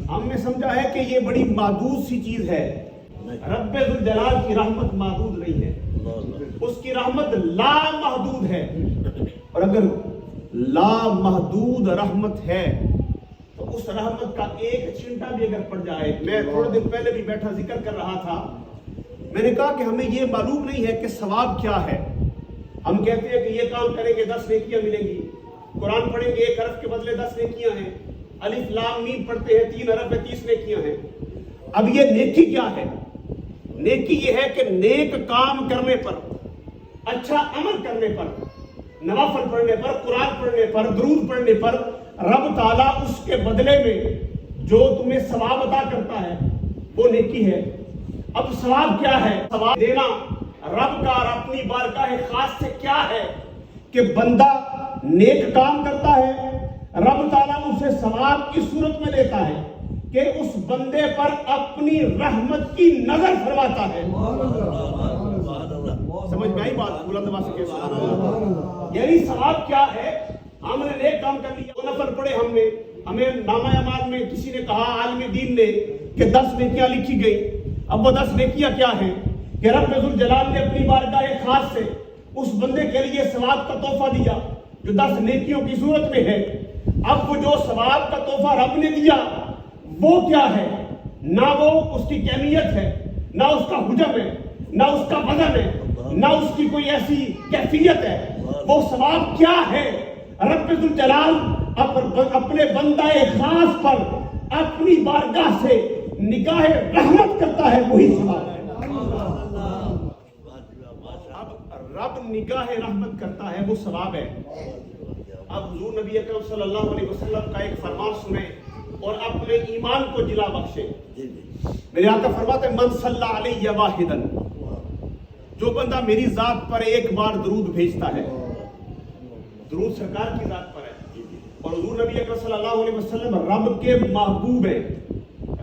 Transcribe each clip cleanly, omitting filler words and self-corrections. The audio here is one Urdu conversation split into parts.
ہم نے سمجھا ہے کہ یہ بڑی محدود سی چیز ہے. رب ذوالجلال کی رحمت محدود نہیں ہے, اس کی رحمت لا محدود ہے. اور اگر لا محدود رحمت ہے تو اس رحمت کا ایک چنٹا بھی اگر پڑ جائے. میں تھوڑے دن پہلے بھی بیٹھا ذکر کر رہا تھا, میں نے کہا کہ ہمیں یہ معلوم نہیں ہے کہ ثواب کیا ہے. ہم کہتے ہیں کہ یہ کام کریں گے 10 نیکیاں ملیں گی, قرآن پڑھیں گے 1 حرف کے بدلے 10 نیکیاں ہیں, الف لام میم پڑھتے ہیں 3 حرف میں 30 نیکیاں ہیں. اب یہ نیکی کیا ہے؟ نیکی یہ ہے کہ نیک کام کرنے پر, اچھا عمل کرنے پر, نوافل پڑھنے پر, قرآن پڑھنے پر, درود پڑھنے پر رب تعالیٰ اس کے بدلے میں جو تمہیں ثواب عطا کرتا ہے وہ نیکی ہے. اب ثواب کیا ہے؟ ثواب دینا رب کا اور اپنی بارگاہ خاص سے کیا ہے کہ بندہ نیک کام کرتا ہے, رب تعالیٰ اسے ثواب کی صورت میں لیتا ہے کہ اس بندے پر اپنی رحمت کی نظر فرماتا ہے. سمجھ میں آئی بات؟ بلند آواز سے کہہ, یعنی ثواب کیا ہے؟ ہم نے نیک کام کر لیا, نفل پڑھے ہم نے, ہمیں نامہ اعمال میں کسی نے کہا عالم دین نے کہ 10 نیکیاں لکھی گئی. اب وہ 10 نیکیاں کیا ہیں کہ رب ذوالجلال نے اپنی بارگاہ خاص سے اس بندے کے لیے ثواب کا تحفہ دیا جو 10 نیکیوں کی صورت میں ہے. اب وہ جو ثواب کا تحفہ رب نے دیا وہ کیا ہے؟ نہ وہ اس کی کیمیت ہے, نہ اس کا حجم ہے, نہ اس کا وزن ہے, نہ اس کی کوئی ایسی کیفیت ہے. وہ ثواب کیا ہے؟ رب ذوالجلال اپنے بندہ خاص پر اپنی بارگاہ سے نگاہ رحمت کرتا ہے, وہی ثواب ہے. اب رب نگاہ رحمت کرتا ہے, وہ ثواب ہے. اب حضور نبی اکرم صلی اللہ علیہ وسلم کا ایک فرمان سنیں اور اپنے ایمان کو جلا بخشیں. میرے آقا فرماتے ہیں من صلی علیہ واحدن, جو بندہ میری ذات پر ایک بار درود بھیجتا ہے, درود سرکار کی ذات پر ہے, اور حضور نبی اکرم صلی اللہ علیہ وسلم رب کے محبوب ہیں,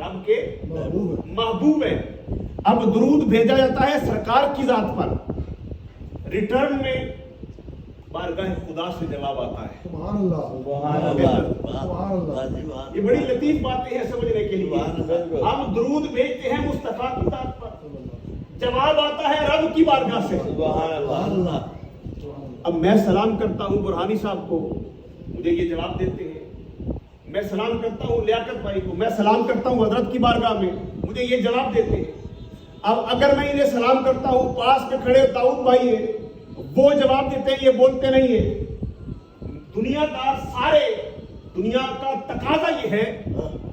رب کے محبوب ہیں. اب درود بھیجا جاتا ہے سرکار کی ذات پر, ریٹرن میں بارگاہ خدا سے جواب آتا ہے. سبحان اللہ, سبحان اللہ. یہ بڑی لطیف باتیں ہیں سمجھنے کے لیے. ہم درود بھیجتے ہیں مصطفیٰ کی ذات پر, جواب آتا ہے رب کی بارگاہ سے. اب میں سلام کرتا ہوں برہانی صاحب کو, مجھے یہ جواب دیتے ہیں. میں سلام کرتا ہوں لیاقت بھائی کو, میں سلام کرتا ہوں حضرت کی بارگاہ میں, مجھے یہ جواب دیتے ہیں. اب اگر میں انہیں سلام کرتا ہوں, پاس میں کھڑے داؤد بھائی ہیں, وہ جواب دیتے ہیں, یہ بولتے نہیں ہیں. دنیا دار سارے, دنیا کا تقاضا یہ ہے,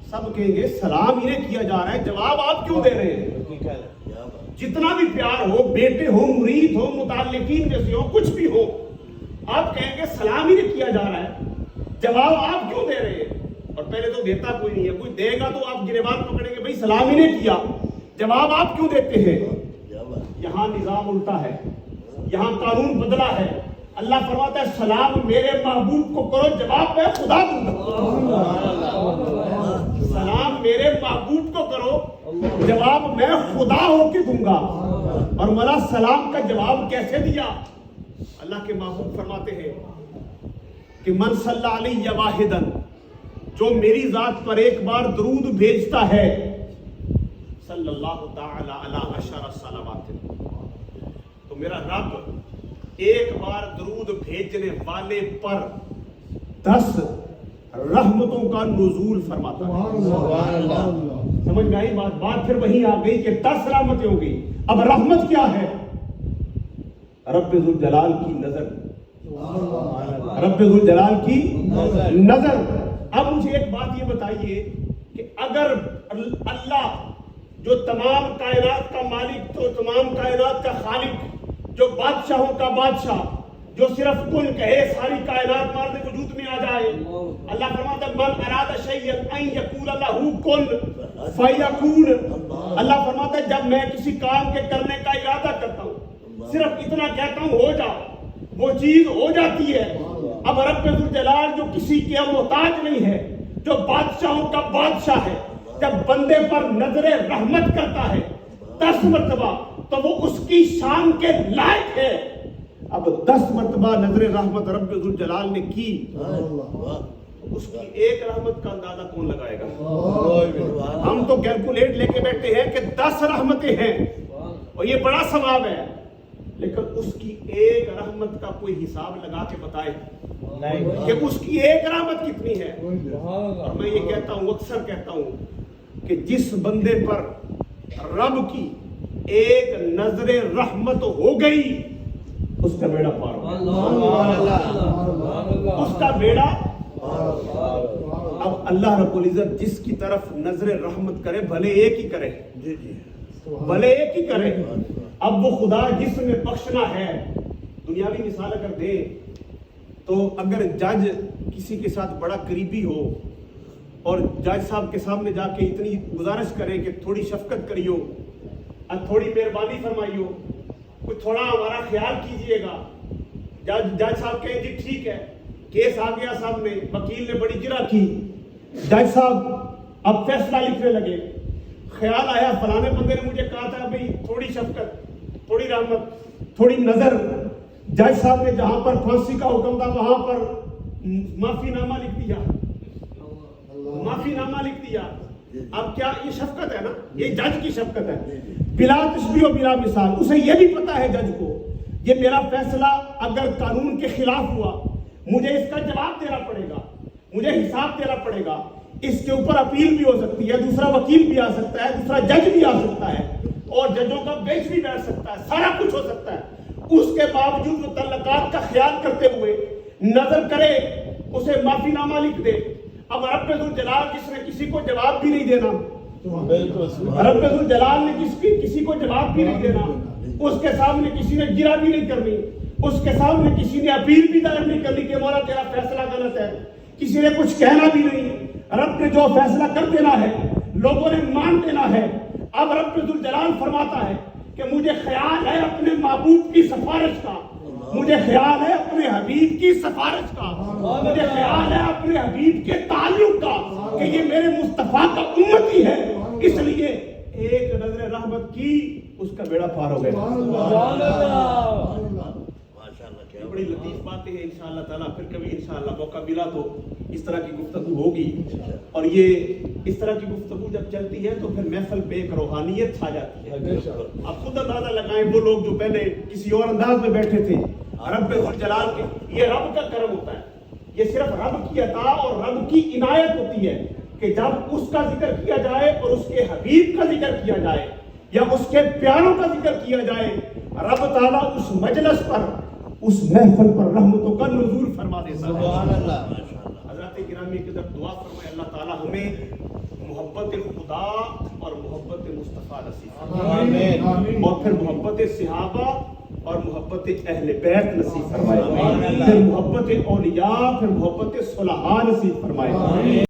سب کہیں گے سلام انہیں کیا جا رہا ہے, جواب آپ کیوں دے رہے ہیں؟ جتنا بھی پیار ہو, بیٹے ہو, مرید ہو, متعلقین میں سے ہو, کچھ بھی ہو, آپ کہیں گے سلام انہیں کیا جا رہا ہے, جواب آپ کیوں دے رہے ہیں؟ اور پہلے تو دیتا کوئی نہیں ہے, کوئی دے گا تو آپ گریبان پکڑیں گے, بھائی سلام انہیں کیا, جواب آپ کیوں دیتے ہیں؟ یہاں نظام الٹا ہے, یہاں قانون بدلا ہے. اللہ فرماتا ہے سلام میرے محبوب کو کرو, جواب میں خدا دوں گا. سلام میرے محبوب کو کرو, جواب میں خدا ہو کے دوں گا. اور مولا سلام کا جواب کیسے دیا؟ اللہ کے محبوب فرماتے ہیں کہ من صلی علیہ واحدن, جو میری ذات پر ایک بار درود بھیجتا ہے, صلی اللہ تعالی علی عشر صلوات, تو میرا رب ایک بار درود بھیجنے والے پر 10 رحمتوں کا نزول فرماتا ہے. سبحان اللہ. سمجھ میں آئی بات؟ بات پھر وہیں آ گئی کہ 10 رحمتیں ہوں گی. اب رحمت کیا ہے؟ رب ذوالجلال کی نظر, رب ذوالجلال کی نظر. اب مجھے ایک بات یہ بتائیے کہ اگر اللہ جو تمام کائنات کا مالک, تو تمام کائنات کا خالق, جو بادشاہوں کا بادشاہ, جو صرف کن کہے ساری کائنات مارد وجود میں آ جائے, اللہ فرماتا ہے من اراد شیئا ان یقول لہ کن فیکون. اللہ فرماتا ہے جب میں کسی کام کے کرنے کا ارادہ کرتا ہوں, صرف اتنا کہتا ہوں ہو جا, وہ چیز ہو جاتی ہے. اب رب ذوالجلال جو کسی کے محتاج نہیں ہے, جو بادشاہوں کا بادشاہ ہے, جب بندے پر نظر رحمت کرتا ہے 10 مرتبہ, تو وہ اس کی شان کے لائق ہے. اب 10 مرتبہ نظر رحمت رب ذوالجلال نے کی, اس کی ایک رحمت کا اندازہ کون لگائے گا؟ ہم تو کیلکولیٹ لے کے بیٹھے ہیں کہ 10 رحمتیں ہیں اور یہ بڑا ثواب ہے، لیکن اس کی ایک رحمت کا کوئی حساب لگا کے بتائے کہ اس کی ایک رحمت کتنی ہے؟ اور میں یہ کہتا ہوں، اکثر کہتا ہوں کہ جس بندے پر رب کی ایک نظر رحمت ہو گئی اس کا بیڑا پار ہو گیا، اس کا بیڑا۔ اب اللہ رب العزت جس کی طرف نظر رحمت کرے بھلے ایک ہی کرے، بھلے ایک ہی کرے، اب وہ خدا جس میں بخشنا ہے، دنیاوی مثال اگر دے تو اگر جج کسی کے ساتھ بڑا قریبی ہو اور جج صاحب کے سامنے جا کے اتنی گزارش کرے کہ تھوڑی شفقت کریو، تھوڑی مہربانی فرمائیو، کوئی تھوڑا ہمارا خیال کیجئے گا، جج صاحب کہیں جی ٹھیک ہے، کیس آ گیا سامنے، وکیل نے بڑی جرا کی، جج صاحب اب فیصلہ لکھنے لگے، خیال آیا فلانے بندے نے مجھے کہا تھا بھئی تھوڑی شفقت، تھوڑی رحمت، تھوڑی نظر، جج صاحب نے جہاں پر پھانسی کا حکم تھا وہاں پر معافی نامہ لکھ دیا، معافی نامہ لکھ دیا۔ اب کیا یہ شفقت ہے نا؟ یہ جج کی شفقت ہے، بلا تشبیہ و بلا مثال۔ اسے یہ بھی پتا ہے جج کو یہ میرا فیصلہ اگر قانون کے خلاف ہوا مجھے اس کا جواب دینا پڑے گا، مجھے حساب دینا پڑے گا، اس کے اوپر اپیل بھی ہو سکتی ہے، دوسرا وکیل بھی آ سکتا ہے، دوسرا جج بھی آ سکتا ہے اور ججوں کا بینچ بھی بیٹھ سکتا ہے، سارا کچھ ہو سکتا ہے۔ اس کے باوجود متعلقات کا خیال کرتے ہوئے نظر کرے، اسے معافی نامہ لکھ دے۔ اب رب ذوالجلال جس نے کسی کو جواب بھی نہیں دینا، رب ذوالجلال نے کسی کو جواب بھی نہیں دینا، اس کے سامنے کسی نے جرا بھی نہیں کرنی، اس کے سامنے کسی نے اپیل بھی دائر نہیں کرنی کہ مولا تیرا فیصلہ غلط ہے، کسی نے کچھ کہنا بھی نہیں، رب نے جو فیصلہ کر دینا ہے لوگوں نے مان دینا ہے۔ اب رب ذوالجلال فرماتا ہے کہ مجھے خیال ہے اپنے محبوب کی سفارش کا، مجھے خیال ہے اپنے حبیب کی سفارش کا، مجھے خیال ہے اپنے حبیب کے تعلق کا کہ یہ میرے مصطفیٰ کا امتی ہے، اس لیے ایک نظر رحمت کی اس کا بیڑا پار ہو گیا۔ یہ بڑی لطیف باتیں ہیں، انشاءاللہ تعالیٰ پھر کبھی انشاءاللہ موقع ملا تو اس طرح کی گفتگو ہوگی، اور یہ اس طرح کی گفتگو جب چلتی ہے تو پھر محفل پہ ایک روحانیت چھا جاتی ہے۔ آپ خود اندازہ لگائیں وہ لوگ جو پہلے کسی اور انداز میں بیٹھے تھے، رب ذوالجلال کے، یہ رب کا کرم ہوتا ہے، یہ صرف رب کی عطا اور رب کی عنایت ہوتی ہے کہ جب اس کا ذکر کیا جائے اور اس کے حبیب کا ذکر کیا جائے یا اس کے پیاروں کا ذکر کیا جائے، رب تعالیٰ اس مجلس پر، اس محفل پر رحمتوں کا نزول فرما دیتا ہے۔ سبحان اللہ۔ حضرات گرامی کی طرف دعا فرمائے اللہ تعالیٰ ہمیں محبت خدا اور محبت مصطفیٰ نصیب فرمائے، اور پھر محبت صحابہ اور محبت اہل بیت نصیب فرمائے، پھر محبت اولیاء، پھر محبت صلحاء نصیب فرمائے۔